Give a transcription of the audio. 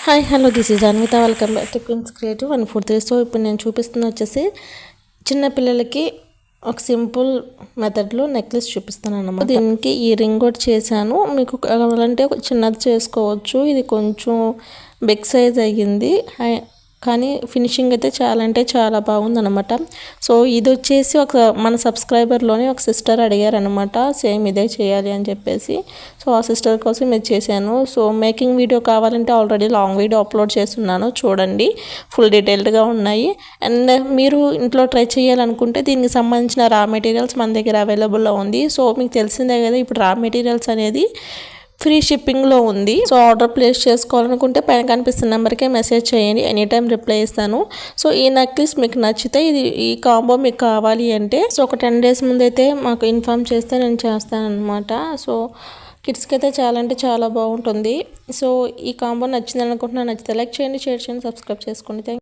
Hi hello this is Anvitha welcome back to Queens Creative 143. So ఇప్పుడు నేను చూపిస్తున్న వచ్చేసి చిన్న పిల్లలకి ఒక సింపుల్ మెథడ్లో నెక్లెస్ చూపిస్తాను అన్నమాట. దీనికి ఈ రింగ్ కూడా చేశాను, మీకు కావాలంటే చిన్నది చేసుకోవచ్చు. ఇది కొంచెం బిగ్ సైజ్ అయ్యింది, కానీ ఫినిషింగ్ అయితే చాలా అంటే చాలా బాగుందన్నమాట. సో ఇది వచ్చేసి మన సబ్స్క్రైబర్లోనే ఒక సిస్టర్ అడిగారనమాట, సేమ్ ఇదే చేయాలి అని చెప్పేసి. సో ఆ సిస్టర్ కోసం ఇది చేశాను. సో మేకింగ్ వీడియో కావాలంటే ఆల్రెడీ లాంగ్ వీడియో అప్లోడ్ చేస్తున్నాను, చూడండి, ఫుల్ డీటెయిల్డ్గా ఉన్నాయి. అండ్ మీరు ఇంట్లో ట్రై చేయాలనుకుంటే దీనికి సంబంధించిన రా మెటీరియల్స్ మన దగ్గర అవైలబుల్లో ఉంది. సో మీకు తెలిసిందే కదా, ఇప్పుడు రా మెటీరియల్స్ అనేది ఫ్రీ షిప్పింగ్లో ఉంది. సో ఆర్డర్ ప్లేస్ చేసుకోవాలనుకుంటే పైన కనిపిస్తున్న నెంబర్కే మెసేజ్ చేయండి, ఎనీ టైం రిప్లై ఇస్తాను. సో ఈ నెక్లెస్ మీకు నచ్చితే, ఈ కాంబో మీకు కావాలి అంటే సో ఒక 10 days ముందైతే మాకు ఇన్ఫామ్ చేస్తే నేను చేస్తాను అనమాట. సో కిడ్స్కి అయితే చాలా అంటే చాలా బాగుంటుంది. సో ఈ కాంబో నచ్చింది అనుకుంటున్నాను. నచ్చితే లైక్ చేయండి, షేర్ చేయండి, సబ్స్క్రైబ్ చేసుకోండి. థ్యాంక్